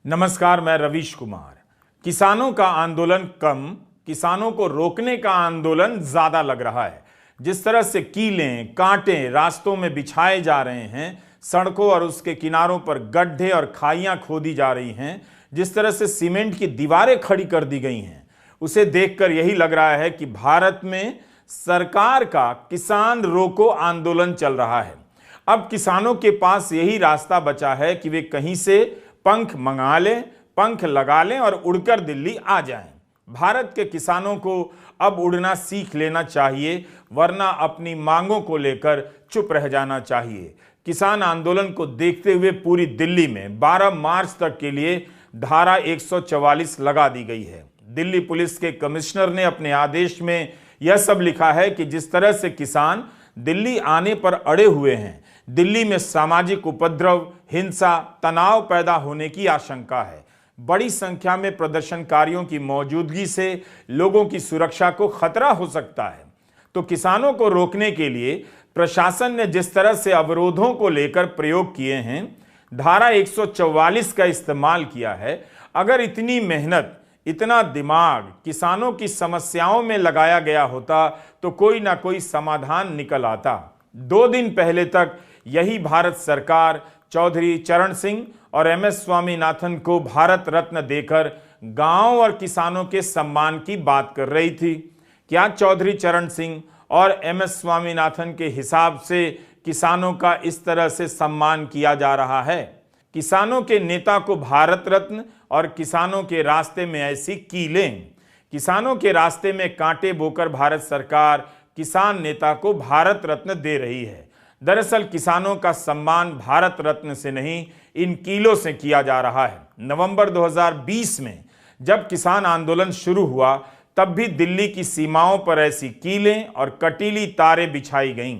नमस्कार, मैं रवीश कुमार। किसानों का आंदोलन कम, किसानों को रोकने का आंदोलन ज्यादा लग रहा है। जिस तरह से कीलें कांटे रास्तों में बिछाए जा रहे हैं, सड़कों और उसके किनारों पर गड्ढे और खाइयां खोदी जा रही हैं, जिस तरह से सीमेंट की दीवारें खड़ी कर दी गई हैं, उसे देखकर यही लग रहा है कि भारत में सरकार का किसान रोको आंदोलन चल रहा है। अब किसानों के पास यही रास्ता बचा है कि वे कहीं से पंख मंगा लें, पंख लगा लें और उड़कर दिल्ली आ जाएं। भारत के किसानों को अब उड़ना सीख लेना चाहिए, वरना अपनी मांगों को लेकर चुप रह जाना चाहिए। किसान आंदोलन को देखते हुए पूरी दिल्ली में 12 मार्च तक के लिए धारा 144 लगा दी गई है। दिल्ली पुलिस के कमिश्नर ने अपने आदेश में यह सब लिखा है कि जिस तरह से किसान दिल्ली आने पर अड़े हुए हैं, दिल्ली में सामाजिक उपद्रव, हिंसा, तनाव पैदा होने की आशंका है। बड़ी संख्या में प्रदर्शनकारियों की मौजूदगी से लोगों की सुरक्षा को खतरा हो सकता है। तो किसानों को रोकने के लिए प्रशासन ने जिस तरह से अवरोधों को लेकर प्रयोग किए हैं, धारा 144 का इस्तेमाल किया है, अगर इतनी मेहनत, इतना दिमाग किसानों की समस्याओं में लगाया गया होता तो कोई ना कोई समाधान निकल आता। 2 दिन पहले तक यही भारत सरकार चौधरी चरण सिंह और एमएस स्वामीनाथन को भारत रत्न देकर गांव और किसानों के सम्मान की बात कर रही थी। क्या चौधरी चरण सिंह और एमएस स्वामीनाथन के हिसाब से किसानों का इस तरह से सम्मान किया जा रहा है? किसानों के नेता को भारत रत्न और किसानों के रास्ते में ऐसी कीलें, किसानों के रास्ते में कांटे बोकर भारत सरकार किसान नेता को भारत रत्न दे रही है। दरअसल किसानों का सम्मान भारत रत्न से नहीं, इन कीलों से किया जा रहा है। नवंबर 2020 में जब किसान आंदोलन शुरू हुआ, तब भी दिल्ली की सीमाओं पर ऐसी कीलें और कटीली तारें बिछाई गईं।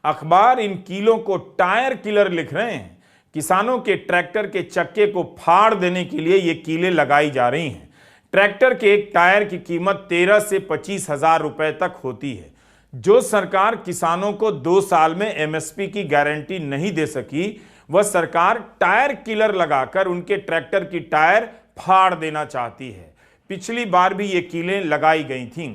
अखबार इन कीलों को टायर किलर लिख रहे हैं। किसानों के ट्रैक्टर के चक्के को फाड़ देने के लिए ये कीलें लगाई जा रही हैं। ट्रैक्टर के एक टायर की कीमत 13 से 25 हजार रुपए तक होती है। जो सरकार किसानों को 2 साल में एमएसपी की गारंटी नहीं दे सकी, वह सरकार टायर किलर लगाकर उनके ट्रैक्टर की टायर फाड़ देना चाहती है। पिछली बार भी ये कीलें लगाई गई थीं,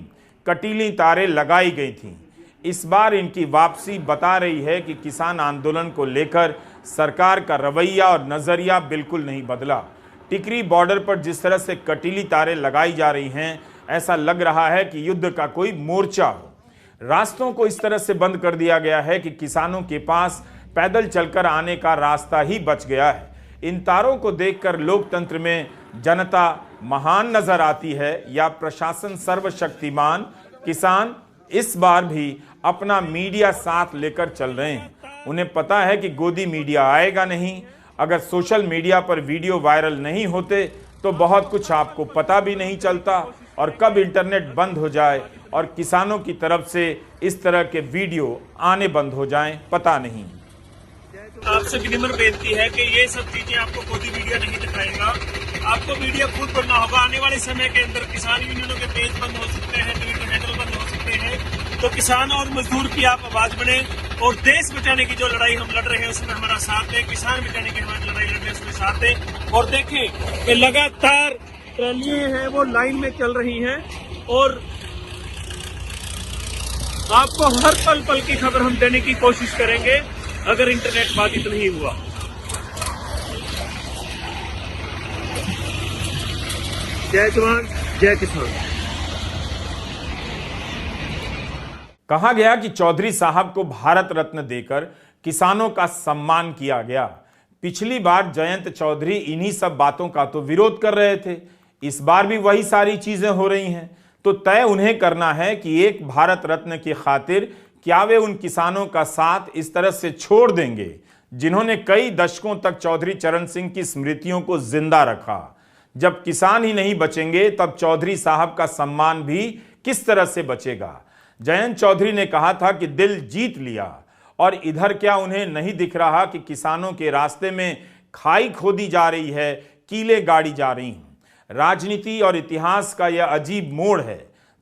कटीली तारें लगाई गई थीं। इस बार इनकी वापसी बता रही है कि किसान आंदोलन को लेकर सरकार का रवैया और नजरिया बिल्कुल नहीं बदला। टिकरी बॉर्डर पर जिस तरह से कटीली तारें लगाई जा रही हैं, ऐसा लग रहा है कि युद्ध का कोई मोर्चा हो। रास्तों को इस तरह से बंद कर दिया गया है कि किसानों के पास पैदल चलकर आने का रास्ता ही बच गया है। इन तारों को देखकर लोकतंत्र में जनता महान नजर आती है या प्रशासन सर्वशक्तिमान? किसान इस बार भी अपना मीडिया साथ लेकर चल रहे हैं। उन्हें पता है कि गोदी मीडिया आएगा नहीं। अगर सोशल मीडिया पर वीडियो वायरल नहीं होते तो बहुत कुछ आपको पता भी नहीं चलता, और कब इंटरनेट बंद हो जाए और किसानों की तरफ से इस तरह के वीडियो आने बंद हो जाएं, पता नहीं। आपसे विनम्र बेनती है कि ये सब चीजें आपको गोदी मीडिया नहीं दिखाएगा। आपको मीडिया खुद करना होगा। आने वाले समय के अंदर किसान यूनियनों के पेज बंद हो सकते हैं, ट्विटर हैंडल बंद हो सकते हैं। तो किसान और मजदूर की आप आवाज बने और देश बचाने की जो लड़ाई हम लड़ रहे हैं उसमें हमारा साथ दें। किसान बचाने की हमारी लड़ाई लड़ रहे हैं उसमें साथ दें। और देखें कि लगातार रैलियां हैं वो लाइन में चल रही हैं और आपको हर पल पल की खबर हम देने की कोशिश करेंगे अगर इंटरनेट बाधित नहीं हुआ। जय जवान जय किसान। कहा गया कि चौधरी साहब को भारत रत्न देकर किसानों का सम्मान किया गया। पिछली बार जयंत चौधरी इन्हीं सब बातों का तो विरोध कर रहे थे। इस बार भी वही सारी चीजें हो रही हैं। तो तय उन्हें करना है कि एक भारत रत्न की खातिर क्या वे उन किसानों का साथ इस तरह से छोड़ देंगे जिन्होंने कई दशकों तक चौधरी चरण सिंह की स्मृतियों को जिंदा रखा। जब किसान ही नहीं बचेंगे तब चौधरी साहब का सम्मान भी किस तरह से बचेगा? जयंत चौधरी ने कहा था कि दिल जीत लिया, और इधर क्या उन्हें नहीं दिख रहा कि किसानों के रास्ते में खाई खोदी जा रही है, कीलें गाड़ी जा रही हैं। राजनीति और इतिहास का यह अजीब मोड़ है।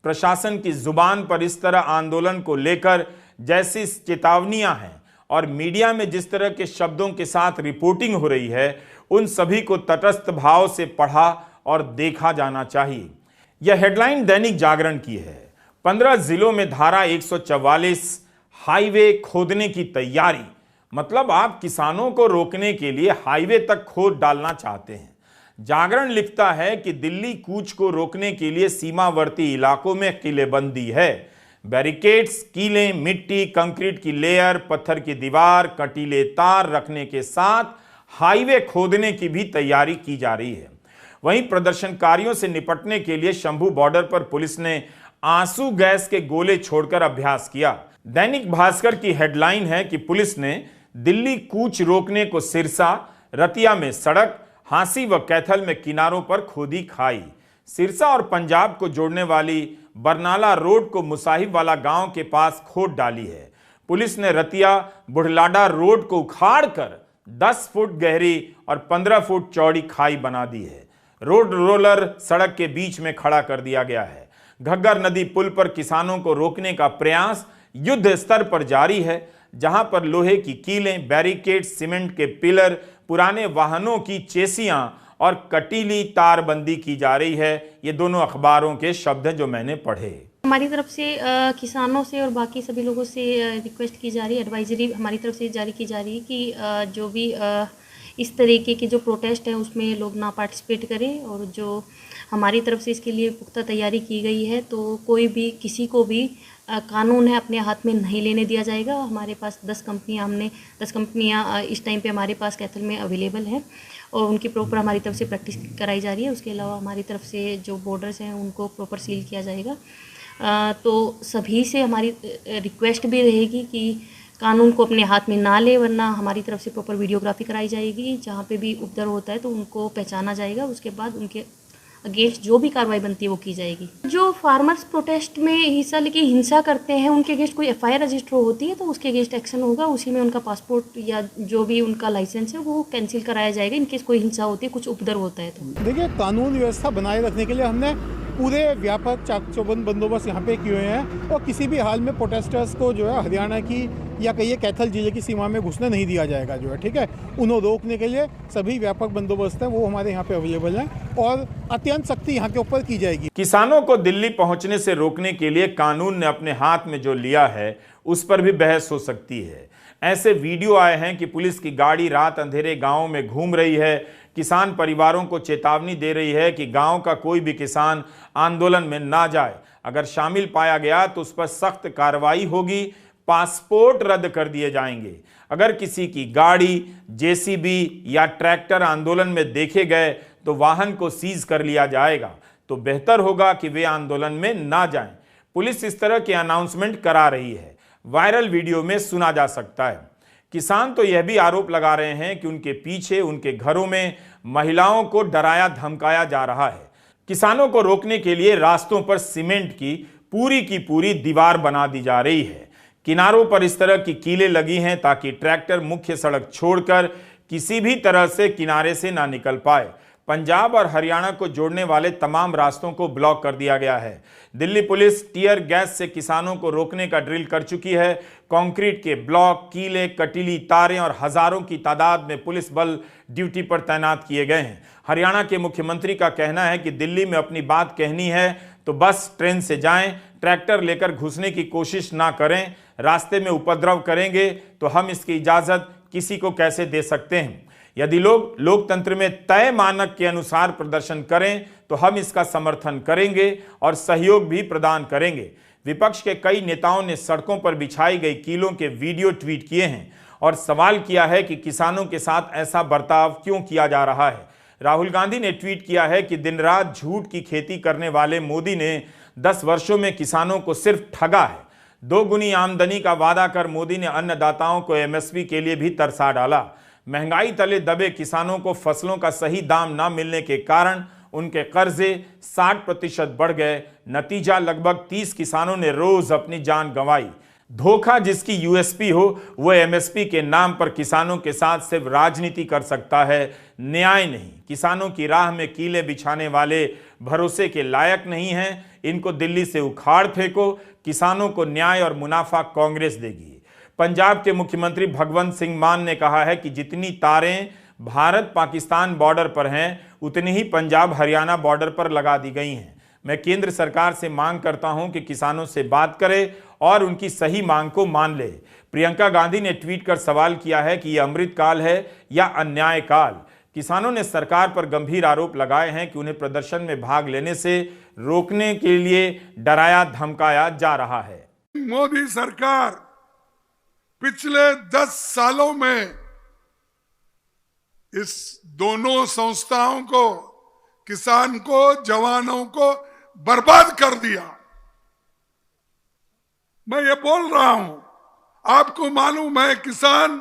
प्रशासन की जुबान पर इस तरह आंदोलन को लेकर जैसी चेतावनियां हैं और मीडिया में जिस तरह के शब्दों के साथ रिपोर्टिंग हो रही है, उन सभी को तटस्थ भाव से पढ़ा और देखा जाना चाहिए। यह हेडलाइन दैनिक जागरण की है। 15 जिलों में धारा 144 हाईवे खोदने की तैयारी। मतलब आप किसानों को रोकने के लिए हाईवे तक खोद डालना चाहते हैं। जागरण लिखता है कि दिल्ली कूच को रोकने के लिए सीमावर्ती इलाकों में किलेबंदी है। बैरिकेड्स, कीलें, मिट्टी, कंक्रीट की लेयर, पत्थर की दीवार, कटीले तार रखने के साथ हाईवे खोदने की भी तैयारी की जा रही है। वहीं प्रदर्शनकारियों से निपटने के लिए शंभू बॉर्डर पर पुलिस ने आंसू गैस के गोले छोड़कर अभ्यास किया। दैनिक भास्कर की हेडलाइन है कि पुलिस ने दिल्ली कूच रोकने को सिरसा, रतिया में सड़क, हांसी व कैथल में किनारों पर खोदी खाई। सिरसा और पंजाब को जोड़ने वाली बरनाला रोड को मुसाहिब वाला गांव के पास खोद डाली है। पुलिस ने रतिया बुढ़लाडा रोड को उखाड़कर 10 फुट गहरी और 15 फुट चौड़ी खाई बना दी है। रोड रोलर सड़क के बीच में खड़ा कर दिया गया है। घग्गर नदी पुल पर किसानों को रोकने का प्रयास युद्ध स्तर पर जारी है, जहां पर लोहे की कीलें, बैरिकेड, सीमेंट के पिलर, पुराने वाहनों की चेसियां और कटीली तारबंदी की जा रही है। ये दोनों अखबारों के शब्द हैं जो मैंने पढ़े। हमारी तरफ से किसानों से और बाकी सभी लोगों से रिक्वेस्ट की जा रही है, एडवाइजरी हमारी तरफ से जारी की जा रही है कि जो भी इस तरीके के जो प्रोटेस्ट हैं उसमें लोग ना पार्टिसिपेट करें। और जो हमारी तरफ से इसके लिए पुख्ता तैयारी की गई है, तो कोई भी किसी को भी कानून है अपने हाथ में नहीं लेने दिया जाएगा। हमारे पास 10 कंपनियां इस टाइम पे हमारे पास कैथल में अवेलेबल हैं और उनकी प्रॉपर हमारी तरफ से प्रैक्टिस कराई जा रही है। उसके अलावा हमारी तरफ से जो बॉर्डर्स हैं उनको प्रॉपर सील किया जाएगा। तो सभी से हमारी रिक्वेस्ट भी रहेगी कि कानून को अपने हाथ में ना ले, वरना हमारी तरफ से प्रॉपर वीडियोग्राफी कराई जाएगी। जहाँ पे भी उपद्रव होता है तो उनको पहचाना जाएगा, उसके बाद उनके अगेंस्ट जो भी कार्रवाई बनती है वो की जाएगी। जो फार्मर्स प्रोटेस्ट में हिस्सा लेके हिंसा करते हैं उनके अगेंस्ट कोई एफआईआर रजिस्टर होती है तो उसके अगेंस्ट एक्शन होगा। उसी में उनका पासपोर्ट या जो भी उनका लाइसेंस है वो कैंसिल कराया जाएगा इनकेस कोई हिंसा होती है, कुछ उपद्रव होता है तो। देखिए, कानून व्यवस्था बनाए रखने के लिए हमने पूरे व्यापक चाक चौबंद बंदोबस्त यहाँ पे किए हुए हैं और किसी भी हाल में प्रोटेस्टर्स को जो है हरियाणा की या कहिए कैथल जिले की सीमा में घुसने नहीं दिया जाएगा जो है, ठीक है। उन्हें रोकने के लिए सभी व्यापक बंदोबस्त हैं वो हमारे यहाँ पे अवेलेबल हैं और अत्यंत सख्ती यहाँ के ऊपर की जाएगी। किसानों को दिल्ली पहुंचने से रोकने के लिए कानून ने अपने हाथ में जो लिया है उस पर भी बहस हो सकती है। ऐसे वीडियो आए हैं कि पुलिस की गाड़ी रात अंधेरे गांव में घूम रही है, किसान परिवारों को चेतावनी दे रही है कि गांव का कोई भी किसान आंदोलन में ना जाए। अगर शामिल पाया गया तो उस पर सख्त कार्रवाई होगी, पासपोर्ट रद्द कर दिए जाएंगे। अगर किसी की गाड़ी, जेसीबी या ट्रैक्टर आंदोलन में देखे गए तो वाहन को सीज कर लिया जाएगा। तो बेहतर होगा कि वे आंदोलन में ना जाएं। पुलिस इस तरह के अनाउंसमेंट करा रही है, वायरल वीडियो में सुना जा सकता है। किसान तो यह भी आरोप लगा रहे हैं कि उनके पीछे उनके घरों में महिलाओं को डराया धमकाया जा रहा है। किसानों को रोकने के लिए रास्तों पर सीमेंट की पूरी दीवार बना दी जा रही है। किनारों पर इस तरह की कीलें लगी हैं ताकि ट्रैक्टर मुख्य सड़क छोड़कर किसी भी तरह से किनारे से ना निकल पाए। पंजाब और हरियाणा को जोड़ने वाले तमाम रास्तों को ब्लॉक कर दिया गया है। दिल्ली पुलिस टीयर गैस से किसानों को रोकने का ड्रिल कर चुकी है। कंक्रीट के ब्लॉक, कीले, कटीली तारें और हजारों की तादाद में पुलिस बल ड्यूटी पर तैनात किए गए हैं। हरियाणा के मुख्यमंत्री का कहना है कि दिल्ली में अपनी बात कहनी है तो बस ट्रेन से जाएं, ट्रैक्टर लेकर घुसने की कोशिश ना करें। रास्ते में उपद्रव करेंगे तो हम इसकी इजाजत किसी को कैसे दे सकते हैं। यदि लोग लोकतंत्र में तय मानक के अनुसार प्रदर्शन करें तो हम इसका समर्थन करेंगे और सहयोग भी प्रदान करेंगे। विपक्ष के कई नेताओं ने सड़कों पर बिछाई गई कीलों के वीडियो ट्वीट किए हैं और सवाल किया है कि किसानों के साथ ऐसा बर्ताव क्यों किया जा रहा है। राहुल गांधी ने ट्वीट किया है कि दिन रात झूठ की खेती करने वाले मोदी ने 10 वर्षों में किसानों को सिर्फ ठगा है। 2 गुनी आमदनी का वादा कर मोदी ने अन्नदाताओं को एमएसपी के लिए भी तरसा डाला। महंगाई तले दबे किसानों को फसलों का सही दाम न मिलने के कारण उनके कर्जे 60% बढ़ गए। नतीजा लगभग 30 किसानों ने रोज अपनी जान गंवाई। धोखा जिसकी यूएसपी हो वो एमएसपी के नाम पर किसानों के साथ सिर्फ राजनीति कर सकता है, न्याय नहीं। किसानों की राह में कीले बिछाने वाले भरोसे के लायक नहीं हैं। इनको दिल्ली से उखाड़ फेंको। किसानों को न्याय और मुनाफा कांग्रेस देगी। पंजाब के मुख्यमंत्री भगवंत सिंह मान ने कहा है कि जितनी तारें भारत पाकिस्तान बॉर्डर पर हैं उतनी ही पंजाब हरियाणा बॉर्डर पर लगा दी गई हैं। मैं केंद्र सरकार से मांग करता हूं कि किसानों से बात करे और उनकी सही मांग को मान ले। प्रियंका गांधी ने ट्वीट कर सवाल किया है कि यह अमृत काल है या अन्याय काल। किसानों ने सरकार पर गंभीर आरोप लगाए हैं कि उन्हें प्रदर्शन में भाग लेने से रोकने के लिए डराया धमकाया जा रहा है। मोदी सरकार पिछले 10 सालों में इस दोनों संस्थाओं को, किसान को, जवानों को बर्बाद कर दिया। मैं ये बोल रहा हूं, आपको मालूम है किसान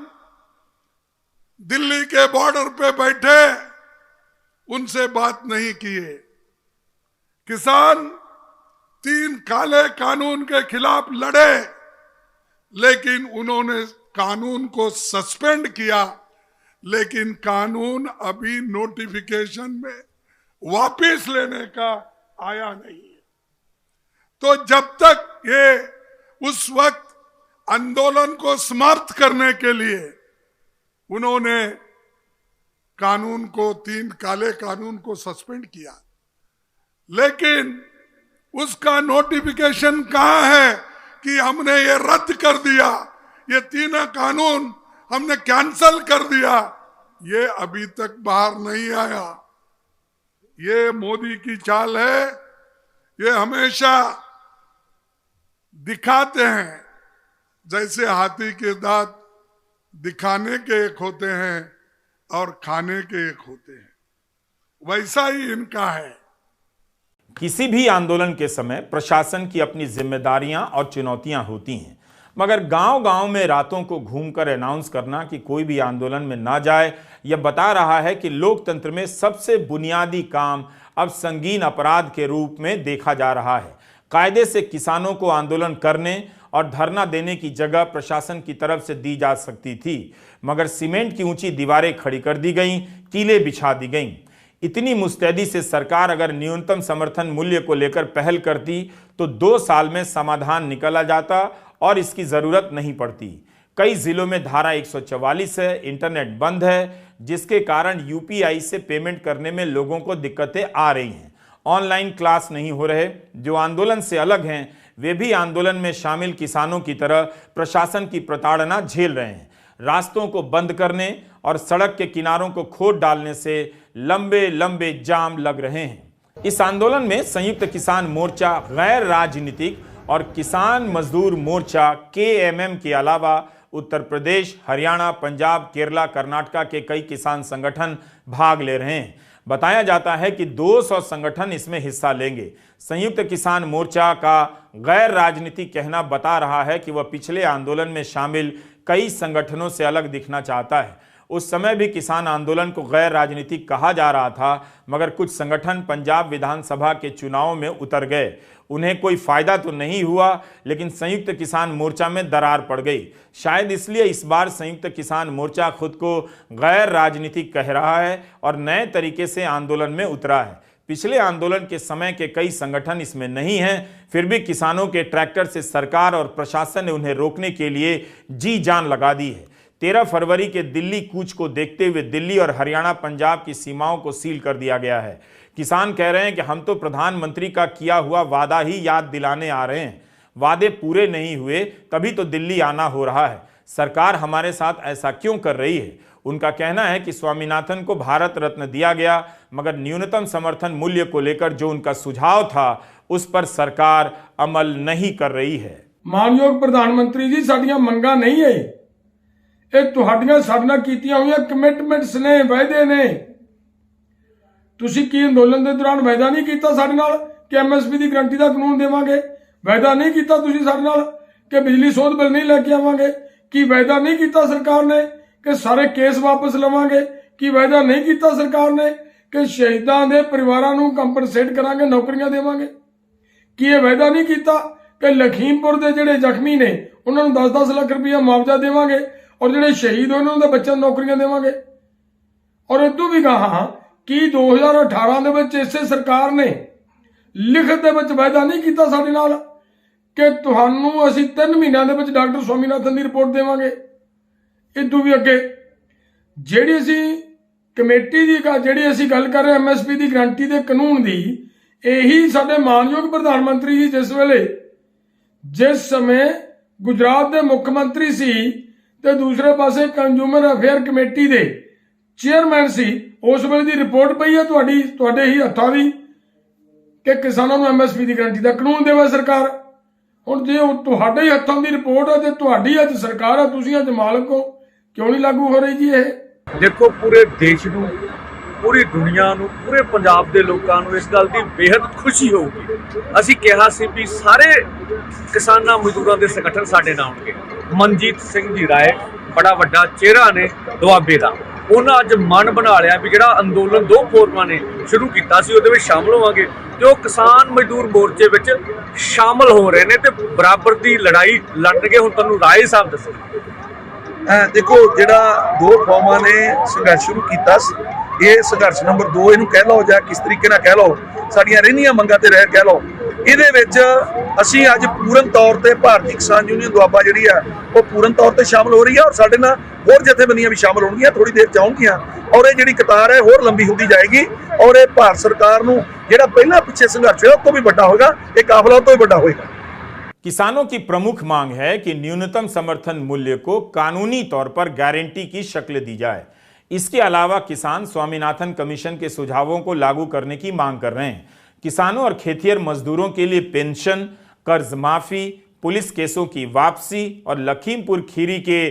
दिल्ली के बॉर्डर पे बैठे, उनसे बात नहीं किए। किसान 3 काले कानून के खिलाफ लड़े, लेकिन उन्होंने कानून को सस्पेंड किया, लेकिन कानून अभी नोटिफिकेशन में वापस लेने का आया नहीं है। तो जब तक ये उस वक्त आंदोलन को समाप्त करने के लिए उन्होंने कानून को, 3 काले कानून को सस्पेंड किया, लेकिन उसका नोटिफिकेशन कहां है कि हमने ये रद्द कर दिया, ये 3 कानून हमने कैंसल कर दिया, ये अभी तक बाहर नहीं आया। ये मोदी की चाल है। ये हमेशा दिखाते हैं, जैसे हाथी के दांत दिखाने के एक होते हैं और खाने के एक होते हैं, वैसा ही इनका है। किसी भी आंदोलन के समय प्रशासन की अपनी जिम्मेदारियां और चुनौतियां होती हैं, मगर गांव-गांव में रातों को घूमकर अनाउंस करना कि कोई भी आंदोलन में ना जाए, यह बता रहा है कि लोकतंत्र में सबसे बुनियादी काम अब संगीन अपराध के रूप में देखा जा रहा है। कायदे से किसानों को आंदोलन करने और धरना देने की जगह प्रशासन की तरफ से दी जा सकती थी, मगर सीमेंट की ऊंची दीवारें खड़ी कर दी गईं, कीलें बिछा दी गईं। इतनी मुस्तैदी से सरकार अगर न्यूनतम समर्थन मूल्य को लेकर पहल करती तो 2 साल में समाधान निकला जाता और इसकी जरूरत नहीं पड़ती। कई जिलों में धारा 144 है, इंटरनेट बंद है, जिसके कारण यूपीआई से पेमेंट करने में लोगों को दिक्कतें आ रही हैं। ऑनलाइन क्लास नहीं हो रहे। जो आंदोलन से अलग हैं वे भी आंदोलन में शामिल किसानों की तरह प्रशासन की प्रताड़ना झेल रहे हैं। रास्तों को बंद करने और सड़क के किनारों को खोद डालने से लंबे लंबे जाम लग रहे हैं। इस आंदोलन में संयुक्त किसान मोर्चा, गैर राजनीतिक और किसान मजदूर मोर्चा KMM के अलावा उत्तर प्रदेश, हरियाणा, पंजाब, केरला, कर्नाटका के कई किसान संगठन भाग ले रहे हैं। बताया जाता है कि 200 संगठन इसमें हिस्सा लेंगे। संयुक्त किसान मोर्चा का गैर राजनीतिक कहना बता रहा है कि वह पिछले आंदोलन में शामिल कई संगठनों से अलग दिखना चाहता है। उस समय भी किसान आंदोलन को गैर राजनीतिक कहा जा रहा था, मगर कुछ संगठन पंजाब विधानसभा के चुनाव में उतर गए। उन्हें कोई फायदा तो नहीं हुआ, लेकिन संयुक्त किसान मोर्चा में दरार पड़ गई। शायद इसलिए इस बार संयुक्त किसान मोर्चा खुद को गैर राजनीतिक कह रहा है और नए तरीके से आंदोलन में उतरा है। पिछले आंदोलन के समय के कई संगठन इसमें नहीं हैं, फिर भी किसानों के ट्रैक्टर से सरकार और प्रशासन ने उन्हें रोकने के लिए जी जान लगा दी है। 13 फरवरी के दिल्ली कूच को देखते हुए दिल्ली और हरियाणा, पंजाब की सीमाओं को सील कर दिया गया है। किसान कह रहे हैं कि हम तो प्रधानमंत्री का किया हुआ वादा ही याद दिलाने आ रहे हैं। वादे पूरे नहीं हुए तभी तो दिल्ली आना हो रहा है। सरकार हमारे साथ ऐसा क्यों कर रही है? उनका कहना है कि स्वामीनाथन को भारत रत्न दिया गया, मगर न्यूनतम समर्थन मूल्य को लेकर जो उनका सुझाव था उस पर सरकार अमल नहीं कर रही है। मानयोग प्रधानमंत्री जी, साडियां मंगा नहीं है, ਇਹ ਤੁਹਾਡੀਆਂ ਸਾਡੇ ਨਾਲ ਕੀਤੀਆਂ ਹੋਈਆਂ ਕਮਿਟਮੈਂਟਸ ਨੇ, ਵਾਅਦੇ ਨੇ। ਤੁਸੀਂ ਕੀ ਅੰਦੋਲਨ ਦੇ ਦੌਰਾਨ ਵਾਅਦਾ ਨਹੀਂ ਕੀਤਾ ਸਾਡੇ ਨਾਲ ਕਿ ਐਮਐਸਪੀ ਦੀ ਗਰੰਟੀ ਦਾ ਕਾਨੂੰਨ ਦੇਵਾਂਗੇ? ਵਾਅਦਾ ਨਹੀਂ ਕੀਤਾ ਤੁਸੀਂ ਸਾਡੇ ਨਾਲ ਕਿ ਬਿਜਲੀ ਸੋਧ ਬਿੱਲ ਨਹੀਂ ਲੈ ਕੇ ਆਵਾਂਗੇ? ਕੀ ਵਾਅਦਾ ਨਹੀਂ ਕੀਤਾ ਸਰਕਾਰ ਨੇ ਕਿ ਸਾਰੇ ਕੇਸ ਵਾਪਸ ਲਵਾਂਗੇ? ਕੀ ਵਾਅਦਾ ਨਹੀਂ ਕੀਤਾ ਸਰਕਾਰ ਨੇ ਕਿ ਸ਼ਹੀਦਾਂ ਦੇ ਪਰਿਵਾਰਾਂ ਨੂੰ ਕੰਪਨਸੇਟ ਕਰਾਂਗੇ, ਨੌਕਰੀਆਂ ਦੇਵਾਂਗੇ? ਕੀ ਇਹ ਵਾਅਦਾ ਨਹੀਂ ਕੀਤਾ ਕਿ ਲਖੀਮਪੁਰ ਦੇ ਜਿਹੜੇ ਜ਼ਖਮੀ ਨੇ ਉਹਨਾਂ ਨੂੰ 10-10 ਲੱਖ ਰੁਪਇਆ ਮੁਆਵਜ਼ਾ ਦੇਵਾਂਗੇ और ਜਿਹੜੇ शहीद ਹੋਏ ਉਹਨਾਂ ਦੇ ਬੱਚਿਆਂ ਨੂੰ ਨੌਕਰੀਆਂ ਦੇਵਾਂਗੇ? ਔਰ ਇਦੋਂ ਵੀ ਕਹਾ ਕਿ 2018 ਦੇ ਵਿੱਚ ਇਸੇ ਸਰਕਾਰ ਨੇ ਲਿਖਤ ਦੇ ਵਿੱਚ ਵਾਅਦਾ ਨਹੀਂ ਕੀਤਾ ਸਾਡੇ ਨਾਲ कि तुहानू असी 3 महीनों के विच डॉक्टर स्वामीनाथन की रिपोर्ट देवांगे। इदों भी अगे जिहड़ी असी कमेटी की जिहड़ी असी गल कर रहे MSP की गारंटी के कानून की, यही साडे मानयोग प्रधानमंत्री जी जिस समय गुजरात के मुख्यमंत्री सी ते दूसरे पासे कंज्यूमर अफेयर कमेटी के चेयरमैन सी, उस वेले की रिपोर्ट पई है तुहाडे ही हत्थां दी कि किसानों को MSP की गारंटी का कानून देवे सरकार। हुण जे तुहाडे ही हत्थां दी रिपोर्ट है ते तुहाडी अज सरकार है, तुसीं अज मालक हो, क्यों नहीं लागू हो रही जी ये? देखो पूरे देश नूं, पूरी दुनिया नूं, पूरे पंजाब के लोगों को इस गल की बेहद खुशी होगी। असीं कहा सी भी सारे किसानां मजदूरां दे संगठन साडे नाल होणगे। मनजीत सिंह जी राय बड़ा वड्डा चेहरा ने दुआबे दा, उन्हां अज मन बना लिया भी जिहड़ा अंदोलन 2 फोरमां ने शुरू कीता सी उहदे विच शामिल होवांगे ते ओह किसान मजदूर मोर्चे विच शामिल हो रहे ने ते बराबर दी लड़ाई लड़नगे। हुण तुहानूं राय साहब दसो। देखो जिहड़ा 2 फॉर्मां ने संघर्ष शुरू कीता, ये संघर्ष नंबर 2 इहनूं कह लो जां किस तरीके नाल कह लो, साडीआं रहिंदियां मंगां ते कह लो, इहदे विच असीं अज पूर्ण तौर ते भारतीय किसान यूनियन दुआबा जिहड़ी आ वो पूर्ण तौर ते शामिल हो रही है और साडे नाल होर जथेबंदियां भी शामिल होणगीਆਂ, थोड़ी देर चाहूँगियां और ये जिहड़ी कतार है होर लंबी होंदी जाएगी और ये भारत सरकार नूं जिहड़ा पहला पिछे संघर्ष होया उस तो भी वड्डा होगा, ये काफिला तो भी वड्डा होगा। किसानों की प्रमुख मांग है कि न्यूनतम समर्थन मूल्य को कानूनी तौर पर गारंटी की शक्ल दी जाए। इसके अलावा किसान स्वामीनाथन कमीशन के सुझावों को लागू करने की मांग कर रहे हैं। किसानों और खेतिहर मजदूरों के लिए पेंशन, कर्ज माफी, पुलिस केसों की वापसी और लखीमपुर खीरी के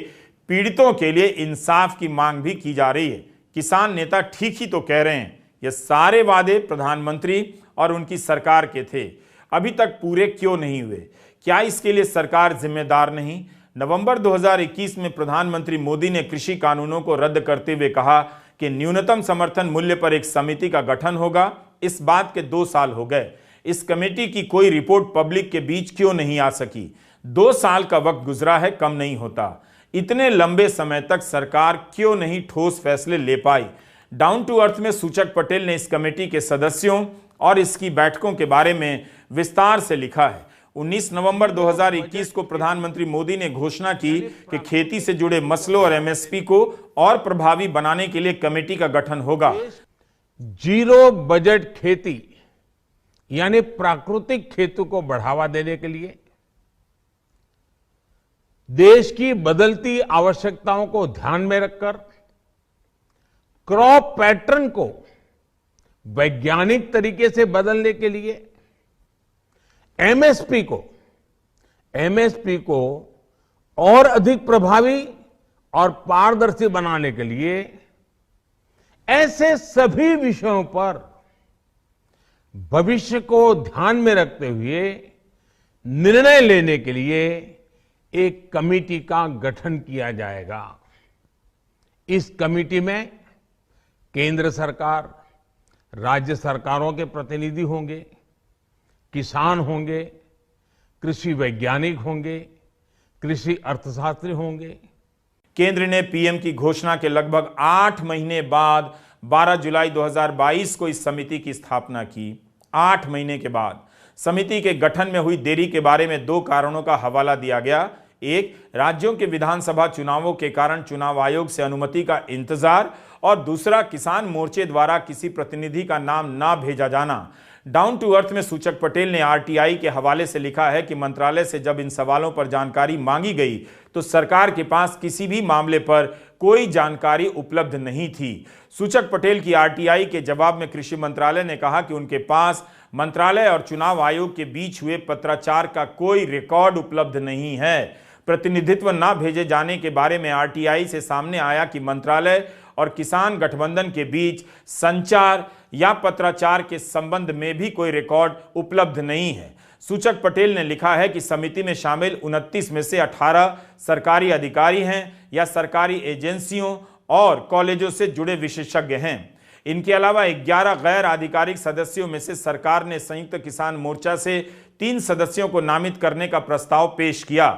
पीड़ितों के लिए इंसाफ की मांग भी की जा रही है। किसान नेता ठीक ही तो कह रहे हैं, ये सारे वादे प्रधानमंत्री और उनकी सरकार के थे, अभी तक पूरे क्यों नहीं हुए? क्या इसके लिए सरकार जिम्मेदार नहीं? नवंबर 2021 में प्रधानमंत्री मोदी ने कृषि कानूनों को रद्द करते हुए कहा कि न्यूनतम समर्थन मूल्य पर एक समिति का गठन होगा। इस बात के 2 साल हो गए। इस कमेटी की कोई रिपोर्ट पब्लिक के बीच क्यों नहीं आ सकी? 2 साल का वक्त गुजरा है, कम नहीं होता। इतने लंबे समय तक सरकार क्यों नहीं ठोस फैसले ले पाई? डाउन टू अर्थ में सूचक पटेल ने इस कमेटी के सदस्यों और इसकी बैठकों के बारे में विस्तार से लिखा है। 19 नवंबर 2021 को प्रधानमंत्री मोदी ने घोषणा की कि खेती से जुड़े मसलों और MSP को और प्रभावी बनाने के लिए कमेटी का गठन होगा। जीरो बजट खेती यानी प्राकृतिक खेती को बढ़ावा देने के लिए देश की बदलती आवश्यकताओं को ध्यान में रखकर क्रॉप पैटर्न को वैज्ञानिक तरीके से बदलने के लिए MSP को और अधिक प्रभावी और पारदर्शी बनाने के लिए ऐसे सभी विषयों पर भविष्य को ध्यान में रखते हुए निर्णय लेने के लिए एक कमेटी का गठन किया जाएगा। इस कमेटी में केंद्र सरकार, राज्य सरकारों के प्रतिनिधि होंगे, किसान होंगे, कृषि वैज्ञानिक होंगे, कृषि अर्थशास्त्री होंगे। केंद्र ने पीएम की घोषणा के लगभग 8 महीने बाद 12 जुलाई 2022 को इस समिति की स्थापना की। 8 महीने के बाद समिति के गठन में हुई देरी के बारे में 2 कारणों का हवाला दिया गया। एक, राज्यों के विधानसभा चुनावों के कारण चुनाव आयोग से अनुमति का इंतजार, और दूसरा, किसान मोर्चे द्वारा किसी प्रतिनिधि का नाम ना भेजा जाना। डाउन टू अर्थ में सूचक पटेल ने RTI के हवाले से लिखा है कि मंत्रालय से जब इन सवालों पर जानकारी मांगी गई तो सरकार के पास किसी भी मामले पर कोई जानकारी उपलब्ध नहीं थी। सूचक पटेल की RTI के जवाब में कृषि मंत्रालय ने कहा कि उनके पास मंत्रालय और चुनाव आयोग के बीच हुए पत्राचार का कोई रिकॉर्ड उपलब्ध नहीं है। प्रतिनिधित्व न भेजे जाने के बारे में RTI से सामने आया कि मंत्रालय और किसान गठबंधन के बीच संचार या पत्राचार के संबंध में भी कोई रिकॉर्ड उपलब्ध नहीं है। सूचक पटेल ने लिखा है कि समिति में शामिल 29 में से 18 सरकारी अधिकारी हैं या सरकारी एजेंसियों और कॉलेजों से जुड़े विशेषज्ञ हैं। इनके अलावा 11 गैर आधिकारिक सदस्यों में से सरकार ने संयुक्त किसान मोर्चा से 3 सदस्यों को नामित करने का प्रस्ताव पेश किया।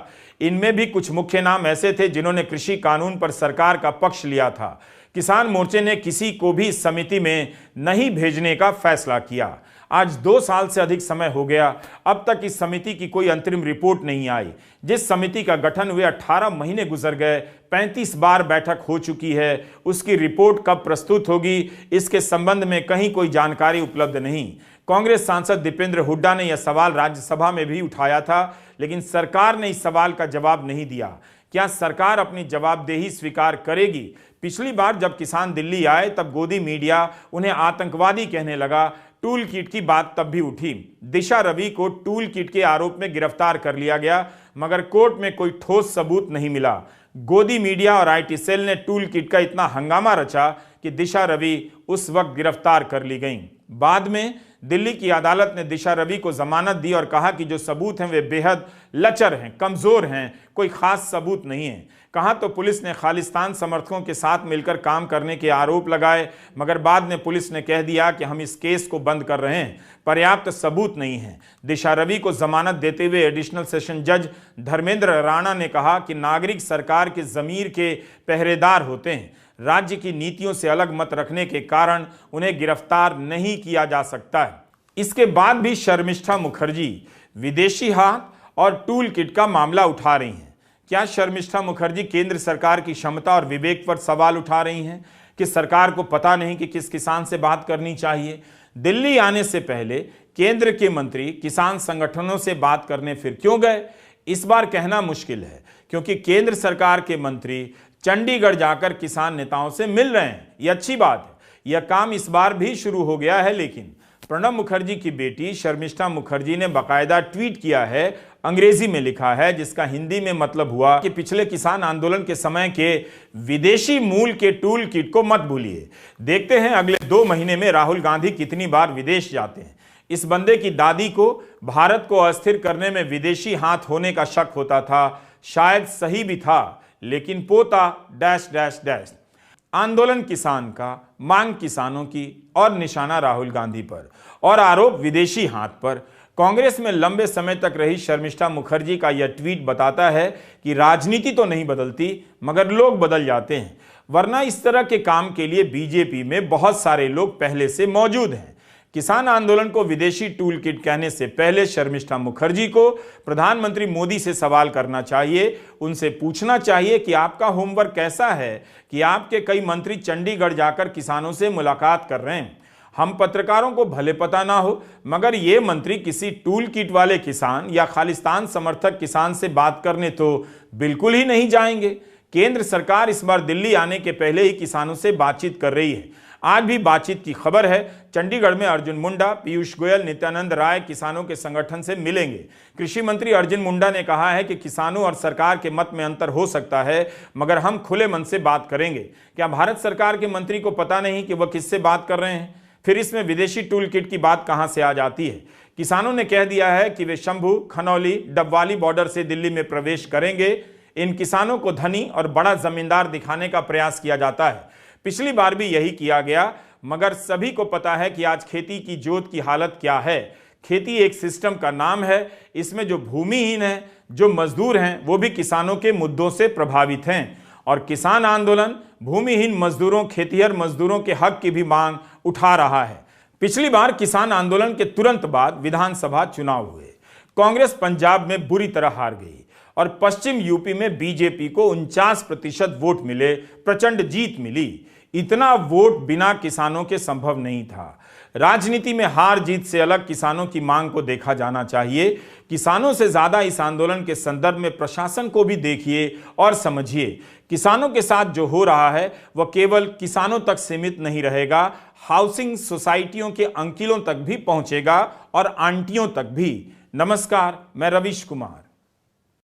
इनमें भी कुछ मुख्य नाम ऐसे थे जिन्होंने कृषि कानून पर सरकार का पक्ष लिया था। किसान मोर्चे ने किसी को भी इस समिति में नहीं भेजने का फैसला किया। आज 2 साल से अधिक समय हो गया, अब तक इस समिति की कोई अंतरिम रिपोर्ट नहीं आई। जिस समिति का गठन हुए 18 महीने गुजर गए, 35 बार बैठक हो चुकी है, उसकी रिपोर्ट कब प्रस्तुत होगी, इसके संबंध में कहीं कोई जानकारी उपलब्ध नहीं। कांग्रेस सांसद दीपेंद्र हुड्डा ने यह सवाल राज्यसभा में भी उठाया था, लेकिन सरकार ने इस सवाल का जवाब नहीं दिया। क्या सरकार अपनी जवाबदेही स्वीकार करेगी? पिछली बार जब किसान दिल्ली आए तब गोदी मीडिया उन्हें आतंकवादी कहने लगा। टूल किट की बात तब भी उठी। दिशा रवि को टूल किट के आरोप में गिरफ्तार कर लिया गया, मगर कोर्ट में कोई ठोस सबूत नहीं मिला। गोदी मीडिया और आईटी सेल ने टूल किट का इतना हंगामा रचा कि दिशा रवि उस वक्त गिरफ्तार कर ली गईं। बाद में दिल्ली की अदालत ने दिशा रवि को जमानत दी और कहा कि जो सबूत हैं वे बेहद लचर हैं, कमजोर हैं, कोई खास सबूत नहीं है। कहा तो पुलिस ने खालिस्तान समर्थकों के साथ मिलकर काम करने के आरोप लगाए, मगर बाद में पुलिस ने कह दिया कि हम इस केस को बंद कर रहे हैं, पर्याप्त सबूत नहीं है। दिशा रवि को जमानत देते हुए एडिशनल सेशन जज धर्मेंद्र राणा ने कहा कि नागरिक सरकार के जमीर के पहरेदार होते हैं, राज्य की नीतियों से अलग मत रखने के कारण उन्हें गिरफ्तार नहीं किया जा सकता है। इसके बाद भी शर्मिष्ठा मुखर्जी विदेशी हाथ और टूल किट का मामला उठा रही हैं। क्या शर्मिष्ठा मुखर्जी केंद्र सरकार की क्षमता और विवेक पर सवाल उठा रही हैं कि सरकार को पता नहीं कि किस किसान से बात करनी चाहिए? दिल्ली आने से पहले केंद्र के मंत्री किसान संगठनों से बात करने फिर क्यों गए? इस बार कहना मुश्किल है, क्योंकि केंद्र सरकार के मंत्री चंडीगढ़ जाकर किसान नेताओं से मिल रहे हैं। यह अच्छी बात है, यह काम इस बार भी शुरू हो गया है। लेकिन प्रणब मुखर्जी की बेटी शर्मिष्ठा मुखर्जी ने बाकायदा ट्वीट किया है, अंग्रेजी में लिखा है, जिसका हिंदी में मतलब हुआ कि पिछले किसान आंदोलन के समय के विदेशी मूल के टूल किट को मत भूलिए। देखते हैं अगले 2 महीने में राहुल गांधी कितनी बार विदेश जाते हैं। इस बंदे की दादी को भारत को अस्थिर करने में विदेशी हाथ होने का शक होता था, शायद सही भी था, लेकिन पोता डैश डैश डैश। आंदोलन किसान का, मांग किसानों की और निशाना राहुल गांधी पर और आरोप विदेशी हाथ पर। कांग्रेस में लंबे समय तक रही शर्मिष्ठा मुखर्जी का यह ट्वीट बताता है कि राजनीति तो नहीं बदलती, मगर लोग बदल जाते हैं, वरना इस तरह के काम के लिए बीजेपी में बहुत सारे लोग पहले से मौजूद हैं। किसान आंदोलन को विदेशी टूल किट कहने से पहले शर्मिष्ठा मुखर्जी को प्रधानमंत्री मोदी से सवाल करना चाहिए, उनसे पूछना चाहिए कि आपका होमवर्क कैसा है कि आपके कई मंत्री चंडीगढ़ जाकर किसानों से मुलाकात कर रहे हैं। हम पत्रकारों को भले पता ना हो, मगर ये मंत्री किसी टूल किट वाले किसान या खालिस्तान समर्थक किसान से बात करने तो बिल्कुल ही नहीं जाएंगे। केंद्र सरकार इस बार दिल्ली आने के पहले ही किसानों से बातचीत कर रही है। आज भी बातचीत की खबर है। चंडीगढ़ में अर्जुन मुंडा, पीयूष गोयल, नित्यानंद राय किसानों के संगठन से मिलेंगे। कृषि मंत्री अर्जुन मुंडा ने कहा है कि किसानों और सरकार के मत में अंतर हो सकता है, मगर हम खुले मन से बात करेंगे। क्या भारत सरकार के मंत्री को पता नहीं कि वह किससे बात कर रहे हैं? फिर इसमें विदेशी टूल किट की बात कहां से आ जाती है? किसानों ने कह दिया है कि वे शंभू, खनौली, डबवाली बॉर्डर से दिल्ली में प्रवेश करेंगे। इन किसानों को धनी और बड़ा जमींदार दिखाने का प्रयास किया जाता है। पिछली बार भी यही किया गया, मगर सभी को पता है कि आज खेती की जोत की हालत क्या है। खेती एक सिस्टम का नाम है, इसमें जो भूमिहीन हैं, जो मजदूर हैं, वो भी किसानों के मुद्दों से प्रभावित हैं। और किसान आंदोलन भूमिहीन मजदूरों, खेतिहर मजदूरों के हक की भी मांग उठा रहा है। पिछली बार किसान आंदोलन के तुरंत बाद विधानसभा चुनाव हुए। कांग्रेस पंजाब में बुरी तरह हार गई और पश्चिम यूपी में बीजेपी को 49% वोट मिले, प्रचंड जीत मिली। इतना वोट बिना किसानों के संभव नहीं था। राजनीति में हार जीत से अलग किसानों की मांग को देखा जाना चाहिए। किसानों से ज्यादा इस आंदोलन के संदर्भ में प्रशासन को भी देखिए और समझिए। किसानों के साथ जो हो रहा है वह केवल किसानों तक सीमित नहीं रहेगा, हाउसिंग सोसाइटियों के अंकिलों तक भी पहुंचेगा और आंटियों तक भी। नमस्कार, मैं रवीश कुमार।